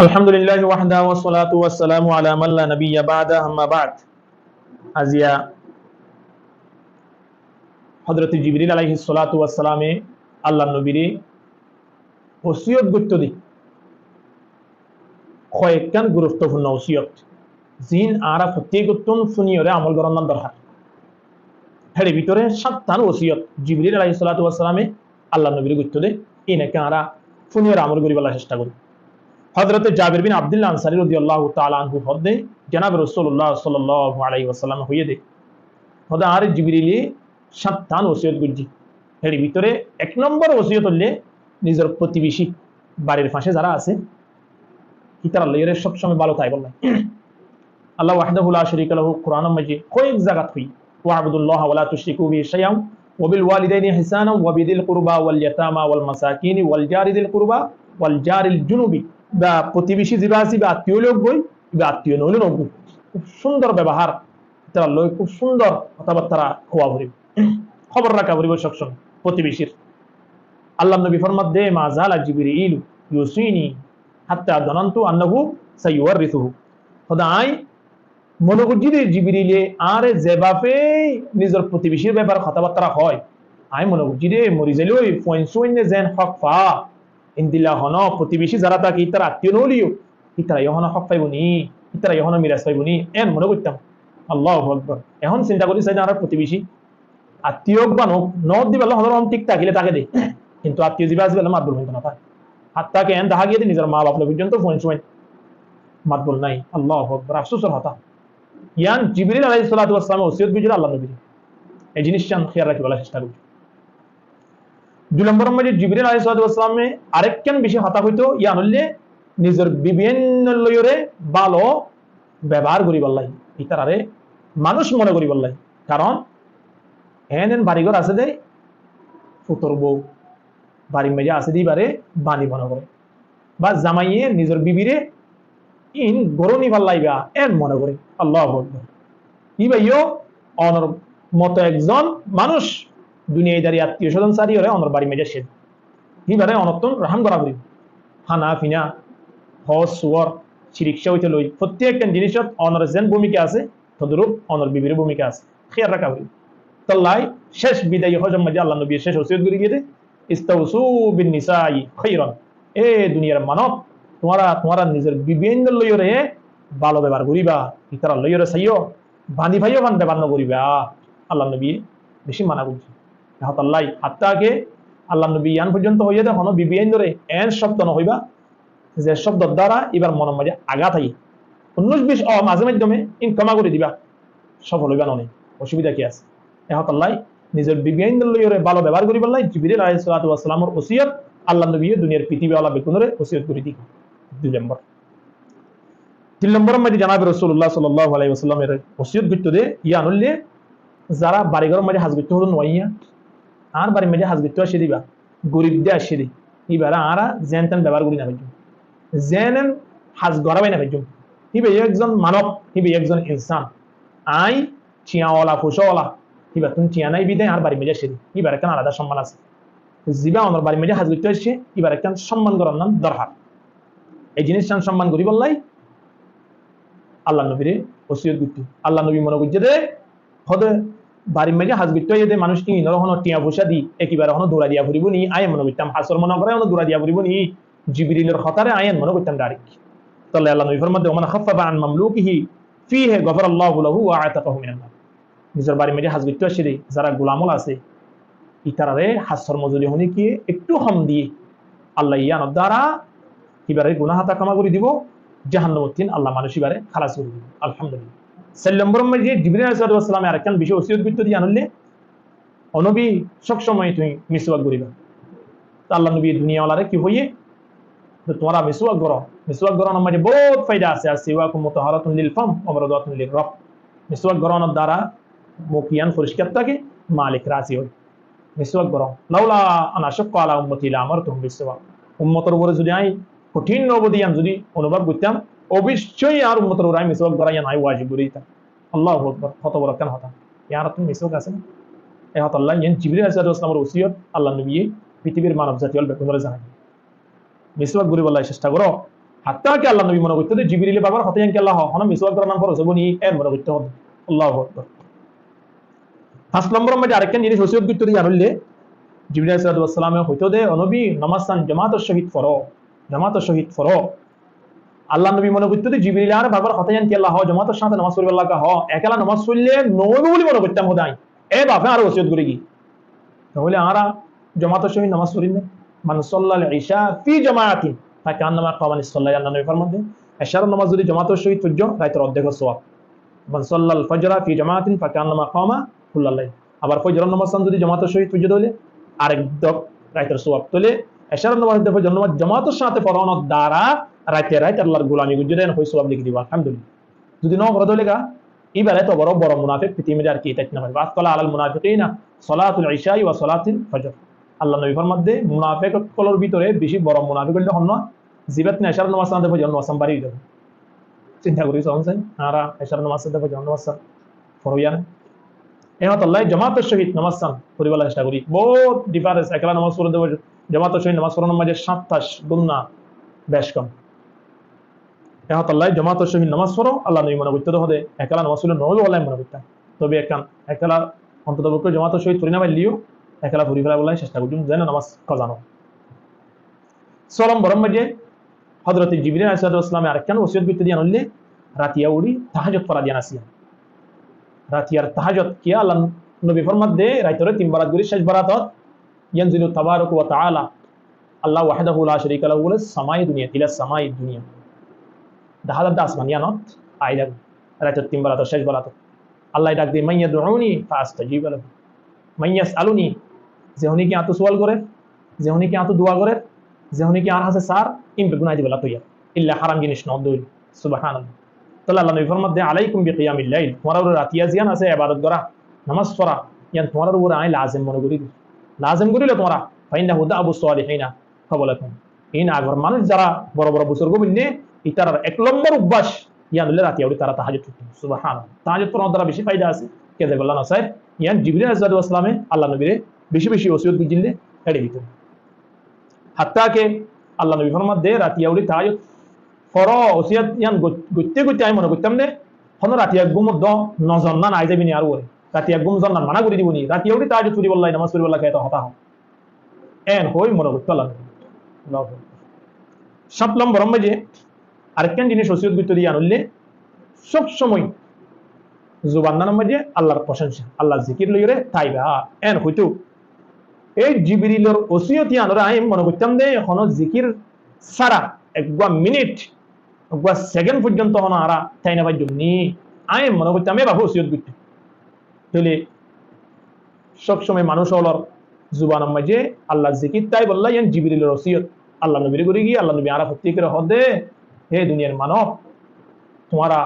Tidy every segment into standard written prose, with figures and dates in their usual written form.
আলহামদুলিল্লাহি ওয়াহদা ওয়া সলাতু ওয়াস সালামু আলা মান লা নাবিয়্যা বা'দা আম্মা বা'দ। আজিয়া হযরত জিবরিল আলাইহিস সালাতু ওয়াস সালামে আল্লাহর নবীরে ওসিয়ত গুরুত্ব দি কয়েকখান গুরুত্বপূর্ণ ওসিয়ত জিন আরা প্রত্যেকতন সুনিয়রে আমল করার দরকার। এর ভিতরে সাতটান ওসিয়ত জিবরিল আলাইহিস সালাতু ওয়াস সালামে আল্লাহর নবীরে গুরুত্ব দে ইনাকে আরা সুনিয়রে আমল করিবার চেষ্টা করি। হযরত জাবির বিন আব্দুল্লাহ আনসারী রাদিয়াল্লাহু তাআলা আনহু হদে জনাব রাসূলুল্লাহ সাল্লাল্লাহু আলাইহি ওয়াসাল্লাম হইয়ে দে হদা আর জিবরিলি সাতটান ওসিয়ত গুজি। এর ভিতরে এক নম্বর ওসিয়ত হলে নিজের প্রতিবেশী বাড়ির পাশে যারা আছে ইতার আল্লাহর সব সময় ভালো তাই বললেন। আল্লাহ ওয়াহদাহু লা শারীকা লাহু কুরআনুল মাজিদ কয়েক জায়গা হই ওয়া'বুদুল্লাহ ওয়া লা তুশরিকু বিহি শাইআন ওয়া বিল ওয়ালিদাইনি ইহসানা ওয়া বিদিল কুরবা ওয়াল ইয়াতামা ওয়াল মাসাকিন ওয়াল জারি দিল কুরবা ওয়াল জারিল জুনুবি বা প্রতিবেশী যিবা আছে বা আত্মীয় লোক বই বা আত্মীয় নইলে নব খুব সুন্দর ব্যবহার তারা লয় খুব সুন্দর কথাবার্তা খোয়া ভরিব খবর রাখা ভরিব সবসময় প্রতিবেশীর। আল্লাহ নবী ফরমাত দে মা জালা জিবরিল ইউসিনি হাত্তা দানান্তু আন্নাহু সাইওয়ারিসুহু খোদাই মনে করছি যে জিবরিলে আর যেভাবে নিজের প্রতিবেশীর ব্যাপারে কথাবার্তা হয় আমি মনে করছি রে মরি যাইলে ওই ফয়েন্সুইনে যেন হক ফা ইন্দিল্লা হন প্রতিবেশী যারা তাকে ইতার আত্মীয় নলিও ইতারা ইহন হক পাইবনি ইতারা ইহন মিরাজ পাইবনি এন মনে করতাম। আল্লাহু আকবার। এখন চিন্তা করি চাই আর প্রতিবেশী আত্মীয় বা নদ দিবে আল্লাহ হন ঠিক থাকিলে তাকে দে কিন্তু আত্মীয় যিবা আসবে মাতবুল হইতো না পায় হাত তাকে এন দেখা গিয়ে নিজের মা বাপ পর্যন্ত ফয়েন্সুইন মাতবুল নাই। আল্লাহু আকবার। আফসোসের কথা ইয়ান জিবরিল আলাইহিস সালাতু ওয়াস সালাম ওসিয়ত বুঝিরা আল্লাহ নবী এই জিনিসটা খেয়াল রাখি বলা চেষ্টা করি। দুই নম্বর মধ্যে জিবরিল আলাইহিস সালাতু ওয়াস সালামে আরেকখান বিষয় হতা হইতো ইয়ান হইলে নিজের বিভিন্ন লয়রে ভালো ব্যবহার করি বললাই ইতারারে মানুষ মনে করি বললাই। কারণ এন বাড়িঘর আছে দে ফুতর বউ বাড়ির মেজে আছে দিবারে বাণী মনে করে বা জামাইয়ে নিজের বিবিরে ইন গরনি পাল্লাইবা এন মনে করে। আল্লাহু আকবার। ই ভাইও অনর মতো একজন মানুষ দুনিয়ায় দাঁড়িয়ে আত্মীয় স্বজন সারি হরে অনর বাড়ি মেজে সে ইবারে অনর্তন রাহাম করা করি হানা ফিনা হস সুয়ার চিরিক্সা হইতে লই প্রত্যেকটা জিনিসত অনর যেন ভূমিকা আছে তদরূপ অনর বিবির ভূমিকা আছে খেয়াল রাখা করি। তাল্লাই শেষ বিদায়ী হজম মাঝে আল্লাহ নবী শেষ ওসিয়ত করে গিয়ে ইস্তাউসু বিন নিসাই খাইরান এ দুনিয়ার মানব তোমারা নিজের বিভিন্ন লইরে ভালো ব্যবহার করিবা ইতারা লইরে চাইও বান্ধি ভাইও বান ব্যবহার নকরিবা। আল্লাহ নবী বেশি মানা করছে আল্লাহ হাত্তাকে আল্লাহ নবী ইয়ান পর্যন্ত হইয়া দে হন বিভিন্ন এন শব্দ নহইবা যে শব্দর দ্বারা এবার মনের মাঝে আঘাত আই 19-20 মাঝে মাধ্যমে ইন ক্ষমা করে দিবা সফল হইবা নয় অসুবিধা কি আছে। আল্লাহ নিজের বিভিন্ন লইরে ভালো ব্যবহার করি বললাই জিবরিল আলাইহিস সালাতু ওয়াস সালামের ওসিয়ত আল্লাহ নবী দুনিয়ার পৃথিবী আলা বেকুনরে ওসিয়ত করে দিই। 2 নম্বর। 3 নম্বর মধ্যে জনাব রাসূলুল্লাহ সাল্লাল্লাহু আলাইহি ওয়াসাল্লামের ওসিয়ত করতে দে ইয়া নলে যারা বাড়িঘর মাঝে হাজ করতে হলো নইয়া আর বাড়ির মাঝে হাজ করতে আসে দিবা গরিব দিয়ে আসে দি এবারে আরা জেন তেন ব্যবহার করি না ভাই জেন হাজ গড়াবাই না ভাই হিবে একজন মানব হিবে একজন ইনসান আই চিয়াওয়ালা ফুসওয়ালা হিবা তুমি চিয়া নাই বিদায় আর বাড়ির মেজে আসে দি এবার একটা আলাদা সম্মান আছে জিবা আমার বাড়ির মেজে হাজ করতে আসছে এবার একটা সম্মান করার নাম দরকার। এই জিনিসটা সম্মান করি বললাই আল্লাহ নবীরে ওসিয়ত করতে আল্লাহ নবী মনে করছে রে হদে বাড়ির মেজে হাজ করতে হইতে মানুষ কি নরহন টিয়া পয়সা দি একেবারে হন দৌড়া দিয়া ফুরিব নি আয় মনে করতাম হাসর মনে করে হন দৌড়া দিয়া ফুরিব নি জিবরিলের খতারে আয়ান মনে করতাম ডাইরেক্ট। তাহলে আল্লাহ নবী ফরমাতে ওমান খাফফা আন মামলুকিহি ফিহি গফরাল্লাহু লাহু ওয়া আতাকাহু মিনান নার নিজের বাড়ির মেজে হাজ করতে আসে যারা গোলামল আছে ইতারারে হাসর মজুরি হনি কি একটু কম দিয়ে আল্লাহ ইয়ান দ্বারা এবারে গুনাহ হাতা ক্ষমা করে দিব জাহান্নামতিন আল্লাহ মানুষ এবারে খালাস করে দিব। আলহামদুলিল্লাহ। 4 নম্বর মধ্যে জিবরিল আলাইহিস সালাম আরেকখান বিষয় ওসিয়ত করতে দিয়ে আনলে অনবী সব সময় তুমি মিসওয়াক করিবা। তো আল্লাহ নবী দুনিয়াওয়ালারে কি হইয়ে তোমরা মিসওয়াক করো মিসওয়াক করানোর মধ্যে বহুত ফায়দা আছে আর সিওয়াকুম মুতাহারাতুন লিল ফাম ওয়া মারদাতুন লির রব মিসওয়াক করানোর দ্বারা মুখিয়ান পরিষ্কার থাকে মালিক রাজি হয়। মিসওয়াক করো লাউলা আনা শাক্কা আলা উম্মতি লা আমারতুহুম বিসওয়াক উম্মতের উপরে যদি আই কঠিন অবদিয়ান যদি অনুভব করতাম অবশ্যই আর উম্মতের উপরে আমি মিসওয়াক করাইয়া নাই ওয়াজিব করিতাম। আল্লাহু আকবার। কত বড় কেন হতা ইয়ার তুমি মিসওয়াক আছে না এ হত আল্লাহ ইয়ান জিবরিল আলাইহিস সালামের ওসিয়ত আল্লাহ নবী পৃথিবীর মানব জাতি হল বেকুনরে জানাই মিসওয়াক করি বলার চেষ্টা করো হাত্তা কে আল্লাহ নবী মনে করতে জিবরিলে বাবার হতে কি আল্লাহ হন মিসওয়াক করার নাম ফরজ বনি এর মনে করতে হবে আল্লাহু আকবার 5 নম্বর মধ্যে আরেকটা জিনিস ওসিয়ত করতে জানলে জিবরিল আলাইহিস সালাতু ওয়াস সালামে হইতো দে নবী নামাজান জামাতের সহিত ফরো জামাতের সহিত ফরো আল্লাহ নবী মনে করতে জিবরিল আর বাবার হতে কি আল্লাহ জামাতের সাথে নামাজ পড়বে আল্লাহ কা হ একলা নামাজ পড়লে নবী বলে মনে করতাম হোদাই এ বাপে আর ওসিয়ত করে কি তাহলে আরা জামাতের সহিত নামাজ পড়ি না মান সাল্লাল ইশা ফি জামাআতিন ফাকান্নামা কামান সাল্লাল্লাহু আলাইহি ওয়া সাল্লাম এশার নামাজ যদি জামাতের সহিত পড়ছো রাতের অর্ধেক সওয়াব মান সাল্লাল ফজরা ফি জামাআতিন ফাকান্নামা কামা কুল্লাল লাইল আবার ফজরের নামাজ যদি জামাতের সহিত পড়ছো তাহলে আরেক দক রাতের সওয়াব তাহলে এশার নামাজ দেখো জন্মাত জামাতের সাথে পড়ানোর দ্বারা রাতে রাতে আল্লাহর গোলামি গুজরেন হই সওয়াব লিখে দিবা আলহামদুলিল্লাহ যদি ন করো তাহলে কা ইবারে তো বড় বড় মুনাফিক পৃথিবীতে আর কি তাই না বাত কলা আলাল মুনাফিকিনা সালাতুল ইশা ওয়া সালাতুল ফজর আল্লাহ নবী ফরমাতে মুনাফিক কলর ভিতরে বেশি বড় মুনাফিক হইল হন না জিবাত না এশার নামাজ সাথে ফজর নামাজ বাড়ি দেব চিন্তা করি সমঝেন আরা এশার নামাজ সাথে ফজর নামাজ ফরইয়া না এমত আল্লাহ জামাতের সহিত নামাজ পড়িবার চেষ্টা করি বহুত ডিফারেন্স একলা নামাজ পড়ে দেব জামাতের সহিত নামাজ পড়ানোর মাঝে 27 গুণা বেশ কম এমত আল্লাহ জামাতের সহিত নামাজ পড়ো আল্লাহ নবী মনে করতে হবে একলা নামাজ পড়লে নবী আল্লাহ মনে করতেন তবে একলা অন্ততপক্ষে জামাতের সহিত পড়ি না পারলিও একলা পড়ি ফেলা বলার চেষ্টা করছি যেন নামাজ কজানো সরম বরম মাঝে হযরত জিবরিল আলাইহিস সালামে আরেকখান ওসিয়ত করতে দিয়ে আনলে রাতিয়া উড়ি তাহাজ্জুদ পড়া দিয়ে আসিয়া রাতিয়ার তাহাজ্জুদ কি আল্লাহ নবী ফরমাত দে রাইতরে 3 বারাত গুরি শেষ বারাতত ইয়ানজিলু তাবারাকু ওয়া তাআলা আল্লাহ ওয়াহদাহু লা শারীকা লাহু ওয়াস সামাই দুনিয়া ইলা সামাই দুনিয়া দাহাদাত আসমানিয়ানত আইদা রাইতর 3 বারাত শেষ বারাত আল্লাহ ডাক দে মাইয়া দুউনি ফাস্তাজিব লাহু মাইয়াস আলুনি যে উনি কি আতো সওয়াল করে যে উনি কি আতো দোয়া করে যে উনি কি আর হাসে সার ইন গুনাহ দিবলা তৈয়া ইল্লা হারাম জিনিস ন দইল সুবহানাল্লাহ তাহলে আল্লাহ নবী ফরমাত দে আলাইকুম বিকিয়ামিল লাইল তোমার উপর রাতিয়া জিয়ান আছে ইবাদত করা নামাজ পড়া ইয়ান তোমার উপর আই লাজিম মনে করি লাজিম করিলে তোমরা ফাইন্না হুদা আবু সালিহিনা কবলাকুম ইন আগর মানুষ যারা বড় বড় বুজুর্গ বিন্নে ইতার এক নম্বর অভ্যাস ইয়ান হলে রাতিয়া উড়ি তারা তাহাজ্জুদ করতে সুবহানাল্লাহ তাহাজ্জুদ পড়ার দ্বারা বেশি ফায়দা আছে কে দে বললা না স্যার ইয়ান জিবরিল আলাইহিস সালামে আল্লাহ নবীরে বেশি বেশি ওসিয়ত বুঝিলে এড়ে দিত হাত্তা কে আল্লাহ নবী ফরমাত দে রাতিয়া উড়ি তাহাজ্জুদ ফর ওসিয়ত ইয়ান গইতে গইতে আমি মনে করতাম দে হন রাতিয়া গুম দ নজন না নাই যাবি নি আর ওরে রাতিয়া গুম জন না মানা করে দিবনি রাতিয়া উড়ি তাহাজ্জুদ করি বললাই নামাজ পড়ি বললা কেতো হতা হ এন হই মনে করতে আল্লাহ আল্লাহু 7 নম্বর মধ্যে আরেকখান জিনিস ওসিয়ত করতে দিয়ে আনলে সব সময় জুবান মধ্যে আল্লাহর প্রশংসা আল্লাহর জিকির লইরে তাইবা এন হইতো এই জিবরিলের ওসিয়ত আনরা আমি মনে করতাম দে হন জিকির সারা একবা মিনিট একবা সেকেন্ড পর্যন্ত হন আরা তাই না বাজুম নি আমি মনে করতাম এ বাবু ওসিয়ত করতে তাহলে সব সময় মানুষ হলর জুবানের মাঝে আল্লাহর জিকির তাই বললা ইয়ান জিবরিলের ওসিয়ত আল্লাহ নবীর করে গিয়ে আল্লাহ নবী আরা প্রত্যেকের হদে হে দুনিয়ার মানব তোমারা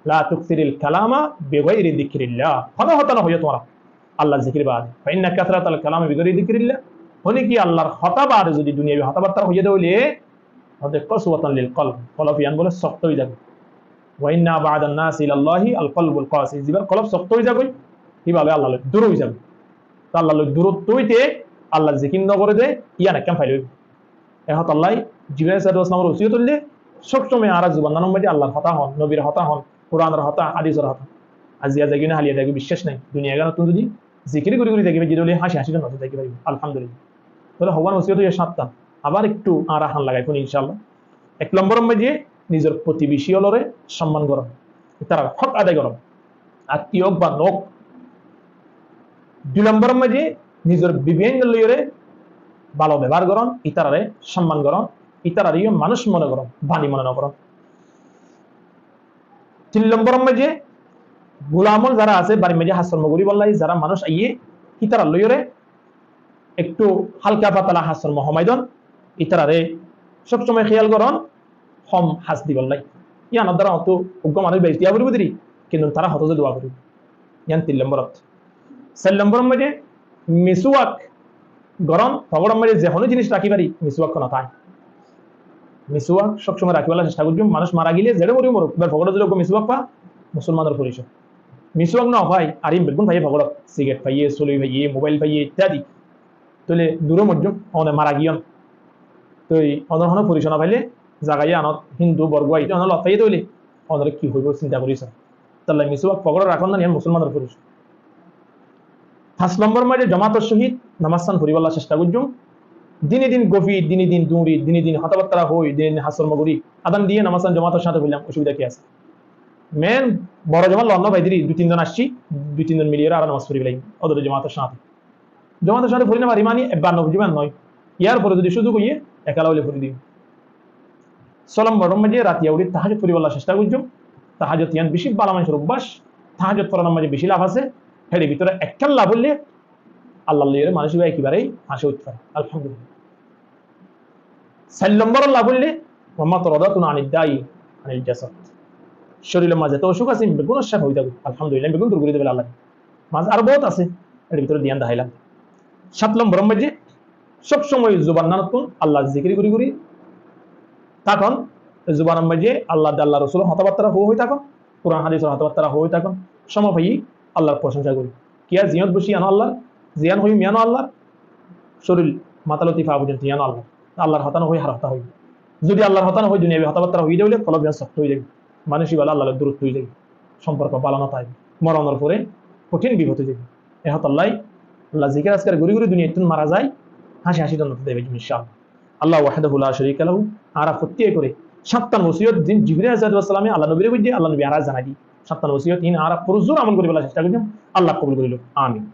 লা তুকসিরিল কালামা বিগাইরি যিকরিল্লাহ হন হতানো হইয়া তোমরা আল্লাহর জিকির বাদ ফাইন্না কাসরাতাল কালামা বিগাইরি যিকরিল্লাহ হনি কি আল্লাহর হতাবাদ যদি দুনিয়াবি হতাবার্তা হইয়া দেওলে হদে কসওয়াতান লিল কলব কলব ইয়ান বলে শক্ত হয়ে যাবে ওয়া ইন্না বা'দান নাস ইলাল্লাহি আল কলবুল কাসি জিবার কলব শক্ত হয়ে যাবে কিভাবে আল্লাহ দূর হয়ে যাবে তা আল্লাহ দূরত্ব হইতে আল্লাহর জিকির ন করে দে ইয়ান একদম ফাইল হইবে এহত আল্লাহ জিবরাইল সাল্লাল্লাহু আলাইহি ওয়াসাল্লামের ওসিয়ত হইলে সবসময় আরা জুবান মধ্যে আল্লাহর হতা হন নবীর হতা হন কোরআনের হতা হাদিসের হতা আজিয়া জাগি না হালিয়া জাগি বিশ্বাস নাই দুনিয়া গান তুমি যদি জিকির করি দেখবে জিরলে হাসি হাসি নজর দেখি পারবে আলহামদুলিল্লাহ তাহলে হওয়ার ওসিয়ত হইয়া 7টা আবার একটু আরা হান লাগাই কোন ইনশাআল্লাহ 1 নম্বর মধ্যে নিজের প্রতিবেশী হলরে সম্মান করো তার হক আদায় করো আত্মীয় বা লোক 2 নম্বর মধ্যে নিজের বিবেক লইরে ভালো ব্যবহার করন ইতারারে সম্মান করন ইতারারে মানুষ মনে করন বাণী মনে না করন 3 নম্বর মধ্যে গোলামন যারা আছে বাড়ির মধ্যে হাসরম করি বললাই যারা মানুষ আইয়ে ইতারা লইরে একটু হালকা পাতলা হাসরম হমাইদন ইতারারে সবসময় খেয়াল করন হম হাস দি বললাই ইয়ান দ্বারা অত উগ্র মানুষ বেশ দিয়া করিব দিরি কিন্তু তারা হত যে দোয়া করিব ইয়ান 3 নম্বরত 4 নম্বর মধ্যে মিসওয়াক গরম ভগড়ার মধ্যে যে কোনো জিনিস রাখি পারি মিসওয়াক কোন তাই মিসওয়াক সবসময় রাখিবেলা চেষ্টা করবি মানুষ মারা গেলে যেটা মরি মরুক এবার ভগড়া দিলে মিসওয়াক পা মুসলমানের পরিচয় মিসওয়াক না ভাই আর বেগুন ভাইয়ে ভগড়া সিগারেট পাইয়ে চলি ভাইয়ে মোবাইল পাইয়ে ইত্যাদি তাহলে দূর মধ্যম অনে মারা গিয়ন তো অনহন পরিচয় না পাইলে জাগাইয়া আনত হিন্দু বর্গ আইতে অন লতাই তৈলে অনরে কি হইব চিন্তা করিস তাহলে মিসওয়াক পকড় রাখন না মুসলমানের পুরুষ 5 নম্বর মাঝে জামাতের সহিত নামাজ পড়িবার চেষ্টা করজুম দিনে দিন গভীর দিনে দিন দৌড়ি দিনে দিন হতাবার্তা হই দিনে দিন হাসর মগুরি আদান দিয়ে নামাজ জামাতের সাথে বললাম অসুবিধা কি আছে মেন বড় জামাত লন্ন বাইদিরি 2-3 জন আসছি 2-3 জন মিলিয়ে আর নামাজ পড়ি বলাই ওদের জামাতের সাথে পড়ি না পারি মানে একবার নবজীবন নয় ইয়ার পরে যদি সুযোগ হইয়ে একালা হলে পড়ি দিই সলম বড় মাঝে রাতিয়া উড়ি তাহাজত পড়িবার চেষ্টা করজুম তাহাজত ইয়ান বেশি বালা মানুষের অভ্যাস তাহাজত পড়ানোর মাঝে বেশি লাভ আছে হেডে ভিতরে একখান লাভ হলে আল্লাহ মানুষ একেবারেই হাসে উঠতে পারে আলহামদুলিল্লাহ 4 নম্বর লাভ হলে মোহাম্মদ রদাতুন আনিদ দায়ী আনিল জাসাদ শরীরের মাঝে তো অসুখ আছে বেগুন শাক হয়ে যাবে আলহামদুলিল্লাহ বেগুন দূর করে দেবে আল্লাহ মাঝে আর বহুত আছে এর ভিতরে ধ্যান দেখাইলাম 7 নম্বর মাঝে সবসময় জুবান নানতুন আল্লাহ জিকির করি করি তখন জুবান মাঝে আল্লাহ রসুল হতাবার্তা হয়ে থাকুন কোরআন হাদিসের হতাবার্তা হয়ে থাকুন সমভাই আল্লাহর প্রশংসা করি কি আর জিয়ত বসি আনো আল্লাহ জিয়ান হই মিয়ানো আল্লাহ শরীর মাতালতি ফা পর্যন্ত ইয়ানো আল্লাহ আল্লাহর হতানো হয়ে হারতা হই যদি আল্লাহর হতানো হয়ে দুনিয়াবি হতাবার্তা হয়ে যাবে ফল শক্ত হয়ে যাবে মানুষই বলে আল্লাহর দূরত্ব হয়ে যাবে সম্পর্ক পালানো তাই মরণের পরে কঠিন বিপদ হয়ে যাবে এহতাল্লাহ আল্লাহ জিকির আজকের ঘুরি ঘুরি দুনিয়া তুন মারা যায় হাসি হাসি জন্য দেবে ইনশাআল্লাহ আল্লাহ ওয়াহদাহু লা শারীকা লাহু আর প্রত্যেক করে 7 ওসিয়ত দিন জিবরিল আলাইহিস সালামে আল্লাহ নবীর বুঝে আল্লাহ নবী আর জানাই 7 ওসিয়ত ইন আর পুরুজুর আমল করে বলা চেষ্টা করছেন আল্লাহ কবুল করিল আমিন